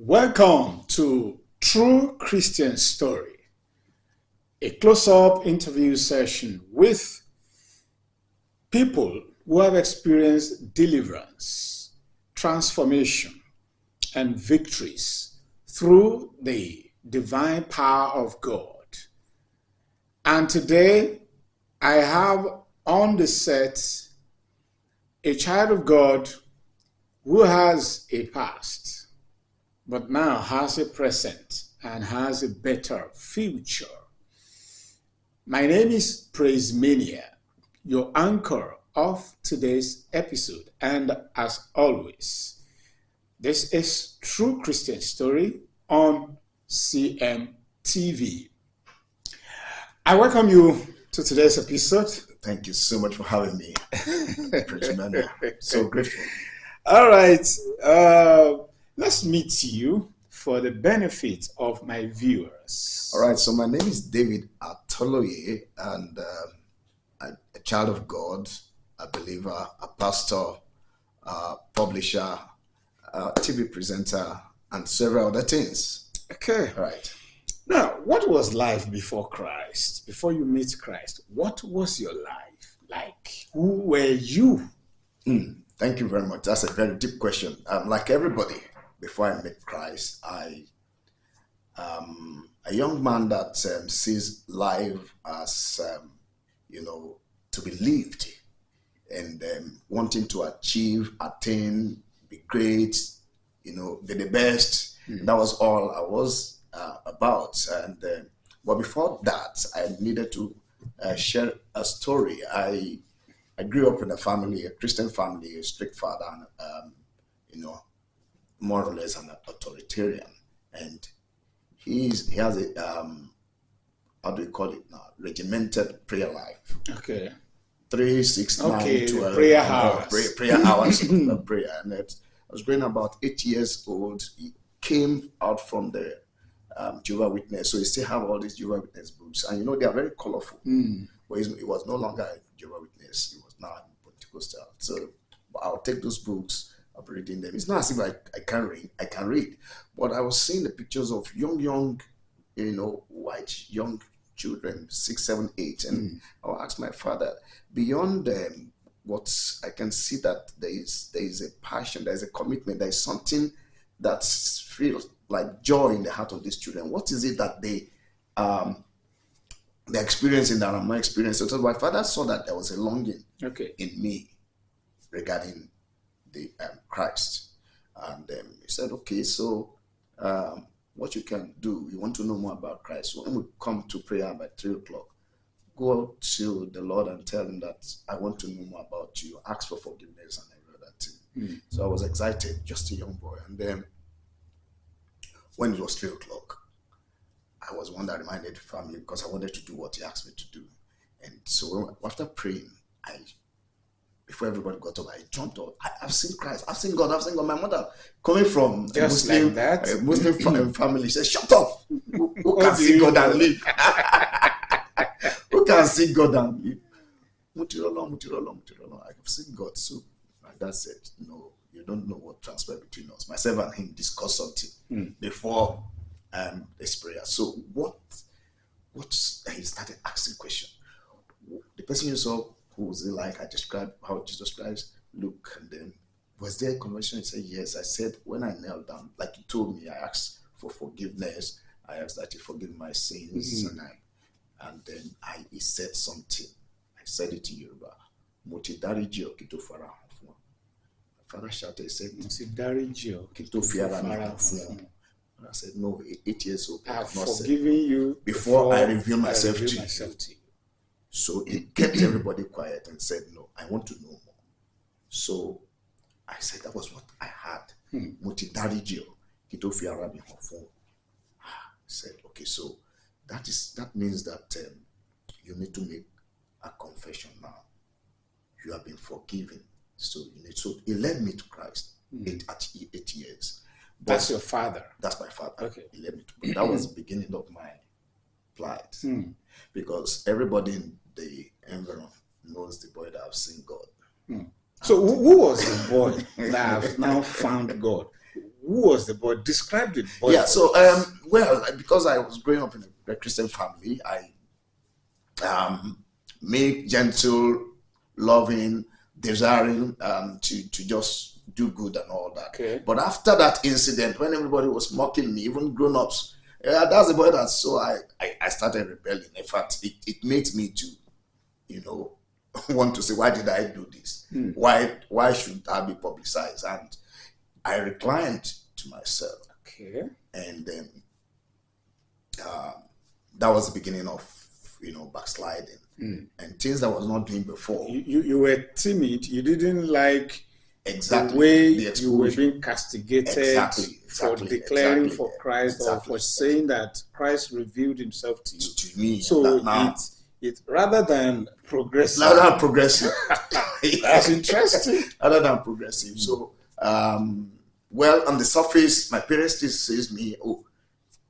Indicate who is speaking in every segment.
Speaker 1: Welcome to True Christian Story, a close-up interview session with people who have experienced deliverance, transformation, and victories through the divine power of God. And today, I have on the set a child of God who has a past, but now has a present and has a better future. My name is Praise Mania, your anchor of today's episode. And as always, this is True Christian Story on Cmtv. I welcome you to today's episode.
Speaker 2: Thank you so much for having me. Praise Mania. So grateful.
Speaker 1: All right. Let's meet you for the benefit of my viewers.
Speaker 2: All right. So my name is David Atoloye, and a child of God, a believer, a pastor, a publisher, a TV presenter, and several other things.
Speaker 1: Okay.
Speaker 2: All right.
Speaker 1: Now, what was life before Christ? Before you meet Christ, what was your life like? Who were you?
Speaker 2: Thank you very much. That's a very deep question. Like everybody, before I met Christ, I a young man that sees life as to be lived, and wanting to achieve, attain, be great, be the best. That was all I was about. And but before that, I needed to share a story. I grew up in a family, a Christian family, a strict father, and more or less an authoritarian. And he has a how do you call it now? Regimented prayer life.
Speaker 1: Okay.
Speaker 2: 3, 6, 9,
Speaker 1: Okay,
Speaker 2: 12
Speaker 1: prayer hours.
Speaker 2: Prayer hours of prayer. And I was growing about 8 years old. He came out from the Jehovah's Witness, so he still have all these Jehovah's Witness books, and they are very colorful. But it was no longer a Jehovah's Witness; it was now a Pentecostal. So I'll take those books. I'll be reading them. It's not as if I can read. I can read, but I was seeing the pictures of young, white young children, 6, 7, 8, and I'll ask my father. Beyond what I can see, that there is a passion, there is a commitment, there is something that feels like joy in the heart of these children. What is it that they're experiencing that I'm not experiencing? So my father saw that there was a longing in me regarding the Christ, and he said, "Okay, so what you can do? You want to know more about Christ? So when we come to prayer by 3:00, go to the Lord and tell him that I want to know more about you. Ask for forgiveness and every other thing." So I was excited, just a young boy, and then when it was 3:00, I was one that reminded the family, because I wanted to do what he asked me to do. And so after praying, before everybody got up, I jumped up. I've seen Christ. I've seen God. I've seen God. My mother, coming from a Muslim family, said, "Shut up. Who can see God and live? Who can see God and live? I have seen God." So my dad said, "No, you don't know what transpired between us." Myself and him discussed something before this prayer. So what he started asking questions. The person you saw, who was it like? I described how Jesus Christ looked, and then, was there a conversation? He said, "Yes." I said, when I knelt down, like he told me, I asked for forgiveness. I asked that he forgive my sins, and then he said something. I said it to Yoruba. Moti dariji o kito fara han fun. My father shouted, he said,
Speaker 1: Moti dariji o
Speaker 2: kito fara han fun. And I said, "No, 8 years old.
Speaker 1: I've forgiven you
Speaker 2: before I reveal myself to you."
Speaker 1: you.
Speaker 2: So he kept everybody quiet and said, "No, I want to know more." So I said, that was what I had. Moti dariji o kito fara han fun. I said, "Okay, so that means that you need to make a confession now. You have been forgiven. So he led me to Christ at 8 years. But
Speaker 1: that's your father.
Speaker 2: That's my father.
Speaker 1: Okay.
Speaker 2: He led me to. That was the beginning of my plight, because everybody in the environment knows the boy that I've seen God.
Speaker 1: So who was the boy that has now found God? who was the boy? Describe the boy.
Speaker 2: Yeah, so well, because I was growing up in a Christian family, I make gentle, loving, desiring to just do good and all that.
Speaker 1: Okay.
Speaker 2: But after that incident, when everybody was mocking me, even grown-ups, that's the boy that, so I started rebelling. In fact, it makes me to, want to say, why did I do this? Why should I be publicized? And I reclined to myself.
Speaker 1: Okay.
Speaker 2: And then that was the beginning of, backsliding. And things that I was not doing before.
Speaker 1: You were timid. You didn't like
Speaker 2: exactly
Speaker 1: the way you were being castigated
Speaker 2: exactly,
Speaker 1: for declaring for Christ or for saying that Christ revealed himself to you.
Speaker 2: To me.
Speaker 1: So it rather than progressive. That's interesting.
Speaker 2: Rather than progressive. So, well, on the surface, my parents still says me,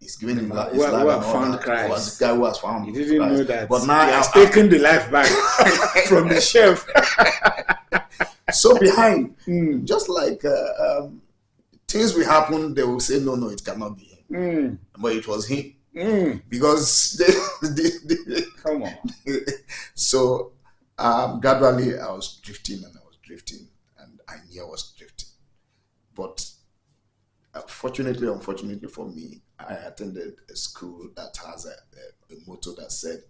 Speaker 2: he's giving him life.
Speaker 1: Who has found Christ.
Speaker 2: Was the guy who has found
Speaker 1: Christ. You didn't know that.
Speaker 2: But now
Speaker 1: he has taken the life back from the shelf.
Speaker 2: So behind, just like things will happen, they will say, no, it cannot be him. But it was him. Because they
Speaker 1: come on.
Speaker 2: So gradually I was drifting, and I knew I was drifting. But unfortunately for me, I attended a school that has a motto that said,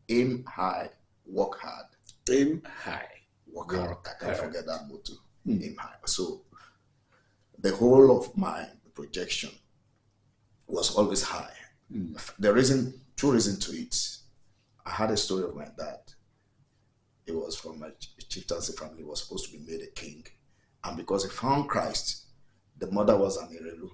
Speaker 2: aim high, work hard.
Speaker 1: Aim high,
Speaker 2: work hard. I can't forget that motto. Aim high. So the whole of my projection was always high. Two reasons to it. I had a story of my dad. It was from my chieftaincy family. He was supposed to be made a king. And because he found Christ, the mother was an Erelu.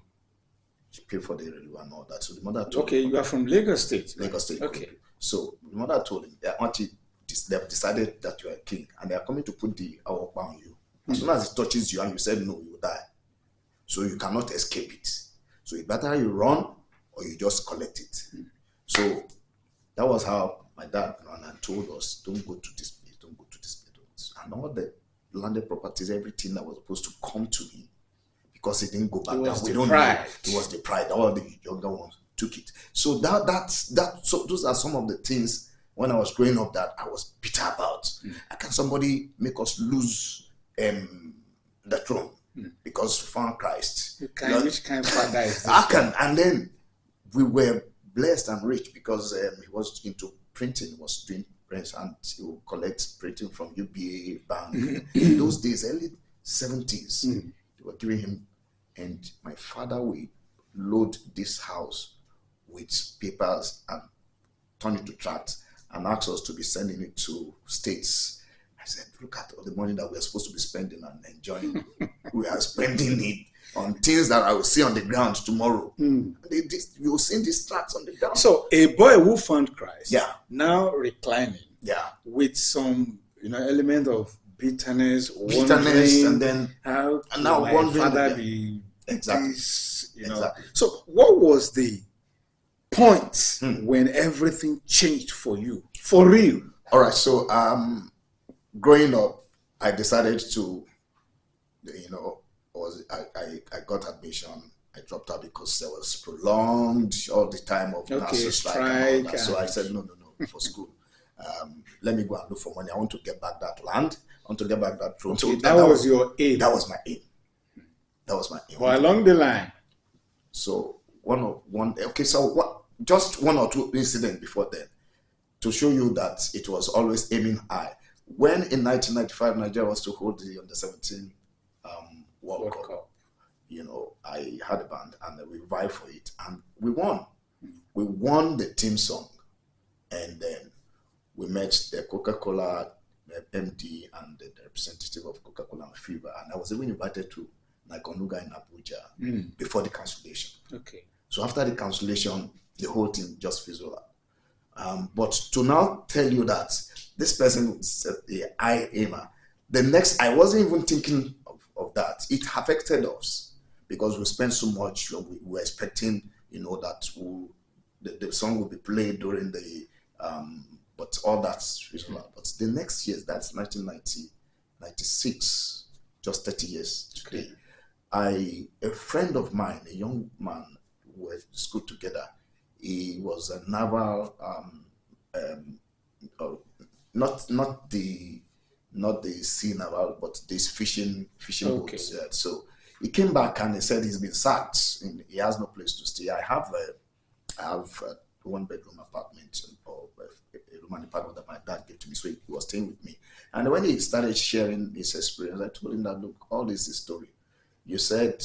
Speaker 2: She paid for the Erelu and all that. So the mother told him.
Speaker 1: You are from Lagos State.
Speaker 2: Lagos State.
Speaker 1: Okay.
Speaker 2: So the mother told him, they've decided that you are a king and they are coming to put the awokpa on you. As soon as it touches you and you said no, you die. So you cannot escape it. So it's better you run or you just collect it. So that was how my dad ran and told us, don't go to this place, don't go to this place. And all the landed properties, everything that was supposed to come to him, because he didn't go back down. We don't know. It was the pride. All the younger ones took it. So so those are some of the things when I was growing up that I was bitter about. How can somebody make us lose the throne because we found Christ?
Speaker 1: Which kind of father is this?
Speaker 2: And then we were blessed and rich because he was into printing. He was doing prints and he would collect printing from UBA Bank. In those days, early 70s, they were giving him. And my father would load this house with papers and turn it to tracts and ask us to be sending it to states. I said, look at all the money that we're supposed to be spending and enjoying. We are spending it on things that I will see on the ground tomorrow. You will see these tracts on the ground.
Speaker 1: So a boy who found Christ,
Speaker 2: now
Speaker 1: reclining, with some element of bitterness,
Speaker 2: and then
Speaker 1: how
Speaker 2: and now
Speaker 1: my father be
Speaker 2: exactly.
Speaker 1: This,
Speaker 2: exactly.
Speaker 1: So what was the point when everything changed for you, for real?
Speaker 2: All right. So growing up, I decided to, I got admission. I dropped out because there was prolonged all the time of national strike and all that. So I said no for school. Let me go and look for money. I want to get back that land. I want to get back that throne.
Speaker 1: Okay, so that was your aim.
Speaker 2: That was my aim. That was my aim.
Speaker 1: Well, along the line.
Speaker 2: So just one or two incidents before then to show you that it was always aiming high. When in 1995 Nigeria was to hold the Under-17 World Cup, I had a band and we vying for it and we won. We won the team song, and then we met the Coca-Cola MD and the representative of Coca-Cola and Fever, and I was even invited to Naikonuga in Abuja before the cancellation.
Speaker 1: Okay.
Speaker 2: So after the cancellation, the whole thing just fizzled out. But to now tell you that this person said the high aimer, the next, I wasn't even thinking of that. It affected us because we spent so much. We were expecting, that the song will be played during the, but all that's fizzled out. But the next year, that's 1996, just 30 years today. a friend of mine, a young man, we were in school together. He was a naval, not the sea naval, but this fishing boats. So he came back and he said he's been sacked. He has no place to stay. I have a 1-bedroom apartment, or a room and apartment that my dad gave to me. So he was staying with me. And when he started sharing his experience, I told him that, look, all this is story. You said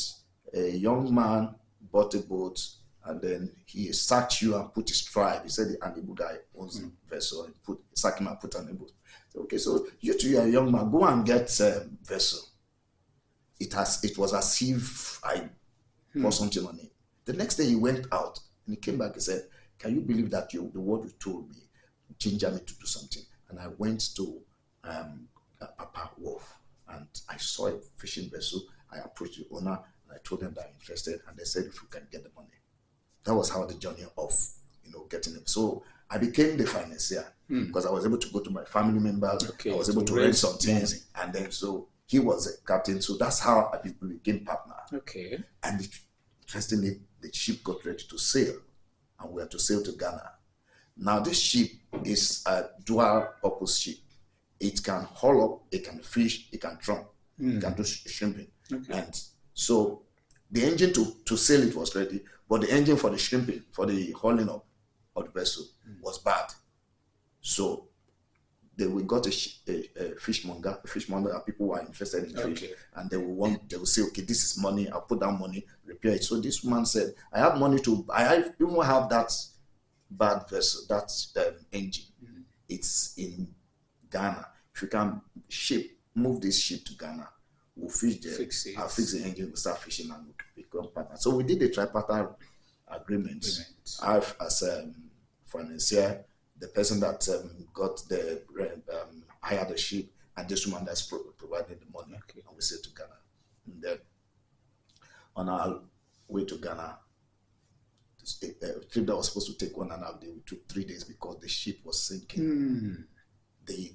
Speaker 2: a young man bought a boat, and then he sacked you and put his tribe. He said the Anibu guy owns the vessel, and sacked him and put on the boat. So, okay, so you are a young man, go and get a vessel. It was as if I put something on it. The next day he went out and he came back and said, can you believe that the word you told me gingered me to do something? And I went to Papa Wharf and I saw a fishing vessel. I approached the owner and I told them that I'm interested, and they said if you can get the money. That was how the journey of getting it. So I became the financier because I was able to go to my family members. I was able to rent some things, and then so he was a captain. So that's how we became partners.
Speaker 1: Okay.
Speaker 2: And interestingly, the ship got ready to sail, and we had to sail to Ghana. Now this ship is a dual purpose ship. It can haul up, it can fish, it can trump, it can do shrimping. Okay. And so the engine to sail it was ready, but the engine for the shrimping, for the hauling up of the vessel was bad. So we got a fishmonger, and people who are interested in fish, and they will say, okay, this is money, I'll put down money, repair it. So this woman said, I have money I even have that bad vessel, that engine. It's in Ghana. If you can move this ship to Ghana, we'll fish there. I'll fix the engine, we'll start fishing and we'll become partners. So we did a tripartite agreement. I've, as a financier, the person that got the hired the ship, and this woman that's provided the money, and we sailed to Ghana. And then on our way to Ghana, a trip that was supposed to take 1.5 days, we took 3 days because the ship was sinking.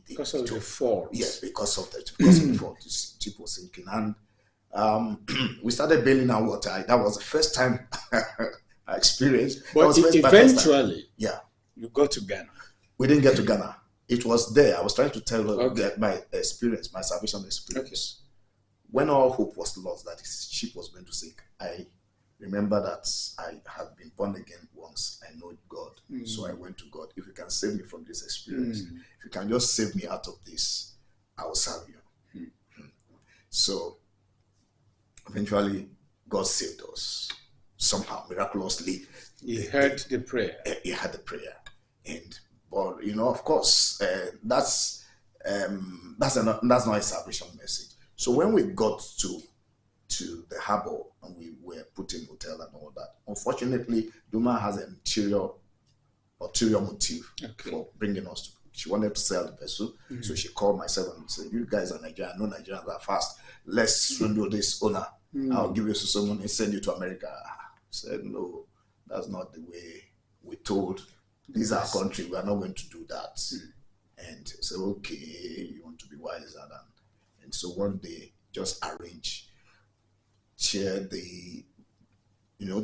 Speaker 1: Because of the fault.
Speaker 2: Yes, because of the fault, the ship was sinking, and we started bailing out water. That was the first time I experienced.
Speaker 1: But eventually, you got to Ghana.
Speaker 2: We didn't get to Ghana. It was there. I was trying to tell my experience, my salvation experience. When all hope was lost that his ship was going to sink, I remember that I had been born again once. I know God. So I went to God. If you can save me from this experience, if you can just save me out of this, I will serve you. So eventually, God saved us. Somehow, miraculously.
Speaker 1: He heard the prayer.
Speaker 2: He had the prayer. And but of course, that's not a salvation message. So when we got to the harbor and we were put in hotel and all that, unfortunately, Duma has an ulterior motive for bringing us to. She wanted to sell the vessel, so she called myself and said, "You guys are Nigerian. I know Nigerians are fast. Let's swindle this owner. I'll give you some money and send you to America." I said, "No, that's not the way we told. This is our country. We are not going to do that." And so, okay, you want to be wiser than. And so one day, just arrange,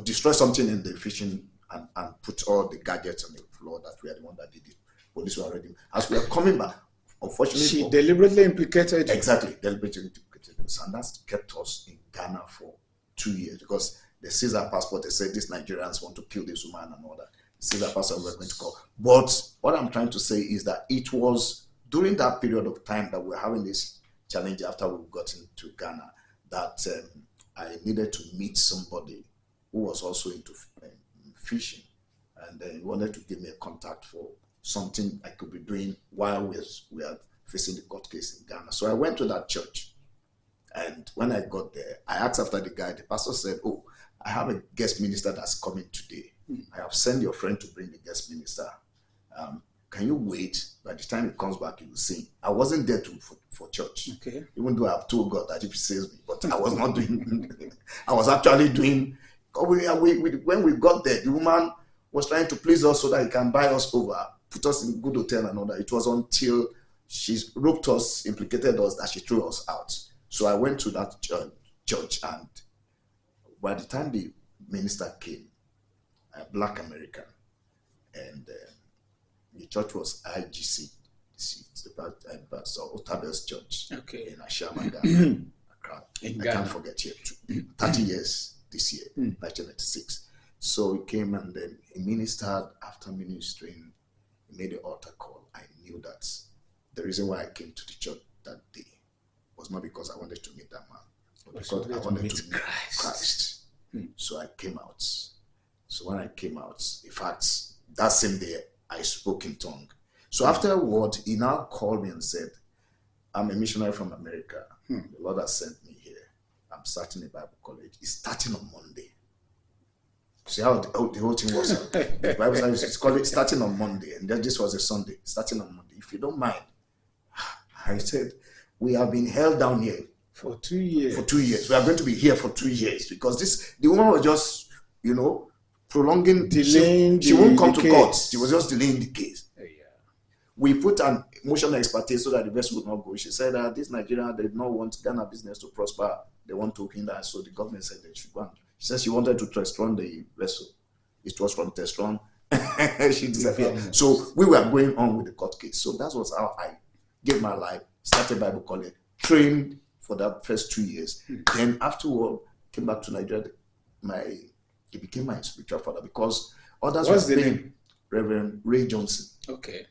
Speaker 2: destroy something in the fishing and put all the gadgets on the floor that we are the one that did it. Police were already. As we are coming back, unfortunately,
Speaker 1: she deliberately implicated.
Speaker 2: Exactly, deliberately implicated us, and that's kept us in Ghana for 2 years because they seized our passport. They said these Nigerians want to kill this woman and all that. Seized our passport. We're going to call. But what I'm trying to say is that it was during that period of time that we're having this challenge after we got into Ghana that I needed to meet somebody who was also into fishing, and he wanted to give me a contact for something I could be doing while we are facing the court case in Ghana. So I went to that church, and when I got there, I asked after the guy. The pastor said, "Oh, I have a guest minister that's coming today. I have sent your friend to bring the guest minister. Can you wait? By the time he comes back, he will sing." I wasn't there for church, even though I've told God that if he saves me, but I was not doing. I was actually doing. When we got there, the woman was trying to please us so that he can buy us over, put us in good hotel and all that. It was until she roped us, implicated us, that she threw us out. So I went to that church and by the time the minister came, a black American, and the church was IGC, Pastor Otabel's church in Ashama, Ghana. I can't forget yet. 30 years this year, 1996. So he came and then he ministered. After ministering, he made the altar call. I knew that the reason why I came to the church that day was not because I wanted to meet that man, but because I wanted to meet Christ. So I came out. So when I came out, in fact, that same day I spoke in tongue. So afterward, he now called me and said, I'm a missionary from America. The Lord has sent me here. I'm starting a Bible college. It's starting on Monday. See how the whole thing was? The Bible says it's called it starting on Monday. And then this was a Sunday, starting on Monday. If you don't mind, I said, we have been held down here
Speaker 1: for 2 years.
Speaker 2: For 2 years. We are going to be here for 2 years because the woman was just, prolonging, delaying. She won't come to court. She was just delaying the case. We put an emotional expertise so that the vessel would not go. She said that this Nigeria, they do not want Ghana business to prosper. They want to hinder. So the government said they should go. She said she wanted to test run the vessel. It was from test run. She disappeared. So we were going on with the court case. So that was how I gave my life, started Bible college, trained for that first 2 years. Then afterward, came back to Nigeria. He became my spiritual father because others
Speaker 1: What's
Speaker 2: were
Speaker 1: the
Speaker 2: praying.
Speaker 1: name?
Speaker 2: Reverend Ray Johnson.
Speaker 1: Okay.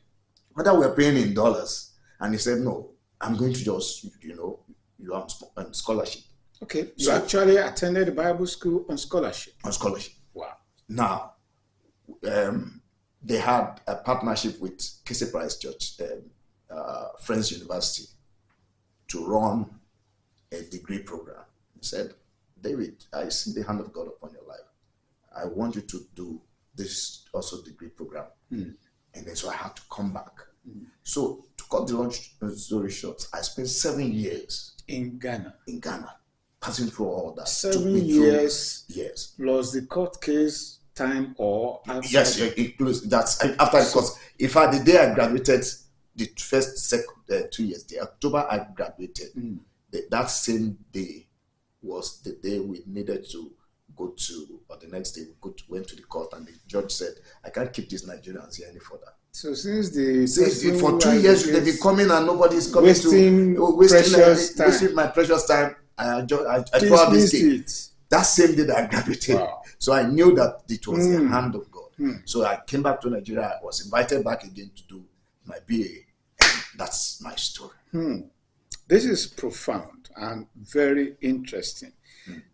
Speaker 2: Other were praying in dollars, and he said, "No, I'm going to just, you are on scholarship."
Speaker 1: Okay. You actually attended the Bible school on scholarship.
Speaker 2: On scholarship.
Speaker 1: Wow.
Speaker 2: Now, they had a partnership with Casey Price Church, Friends University, to run a degree program. He said, "David, I see the hand of God upon your life. I want you to do this also degree program." And then so I had to come back. So to cut the long story short, I spent 7 years
Speaker 1: in Ghana,
Speaker 2: passing through all that.
Speaker 1: 7 years,
Speaker 2: yes,
Speaker 1: plus the court case time or outside?
Speaker 2: Yes, it closed. That's after the course. In fact, the day I graduated, the first 2 years, the October I graduated, that same day was the day we needed to go to, or the next day we went to the court, and the judge said, "I can't keep these Nigerians here any further."
Speaker 1: So since
Speaker 2: for 2 years they've been coming and nobody's coming
Speaker 1: wasting
Speaker 2: my precious time, I brought this case. That same day that I graduated.
Speaker 1: Wow.
Speaker 2: So I knew that it was the hand of God. So I came back to Nigeria. I was invited back again to do my BA, and that's my story.
Speaker 1: This is profound and very interesting.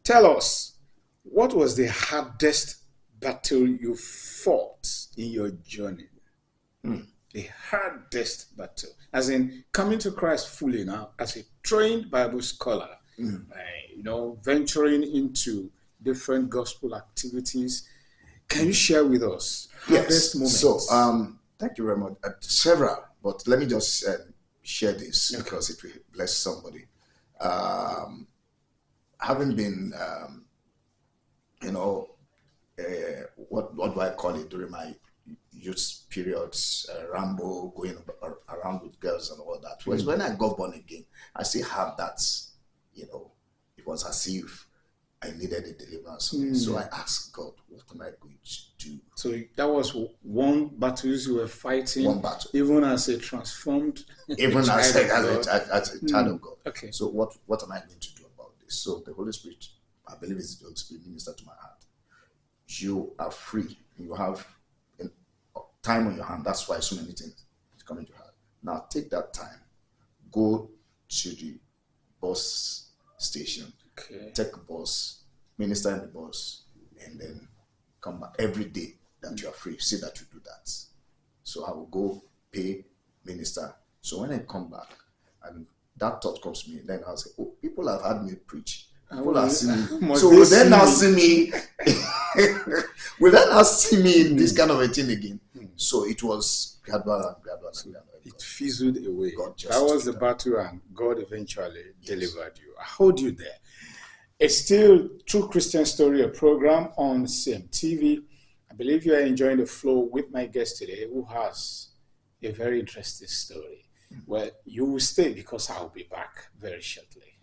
Speaker 1: Tell us, what was the hardest battle you fought in your journey? The hardest battle, as in coming to Christ fully now as a trained Bible scholar, venturing into different gospel activities. Can you share with us hardest moments?
Speaker 2: So, thank you very much. Several, but let me just share this because it will bless somebody. Having been, what do I call it during my youth periods, Rambo, going around with girls and all that. Whereas when I got born again, I still have that, it was as if I needed a deliverance. So I asked God, what am I going to do?
Speaker 1: So that was one battle you were fighting.
Speaker 2: One battle.
Speaker 1: Even as a transformed
Speaker 2: even as a child of God.
Speaker 1: Okay.
Speaker 2: So what am I going to do about this? So the Holy Spirit, I believe it's the Holy Spirit, ministered to my heart. You are free. You have time on your hand. That's why so many things come into your heart. Now take that time, go to the bus station, take a bus, minister in the bus, and then come back every day that you are free. See that you do that. So I will go pay, minister. So when I come back, and that thought comes to me, then I'll say, "Oh, people have had me preach. People have seen me. So will they now see me? Will they now see me in this kind of a thing again?" So it was gradual and gradual.
Speaker 1: It fizzled away. That was the battle, and God eventually delivered you. I hold you there. It's still True Christian Story, a program on Cmtv. I believe you are enjoying the flow with my guest today, who has a very interesting story. Well, you will stay because I'll be back very shortly.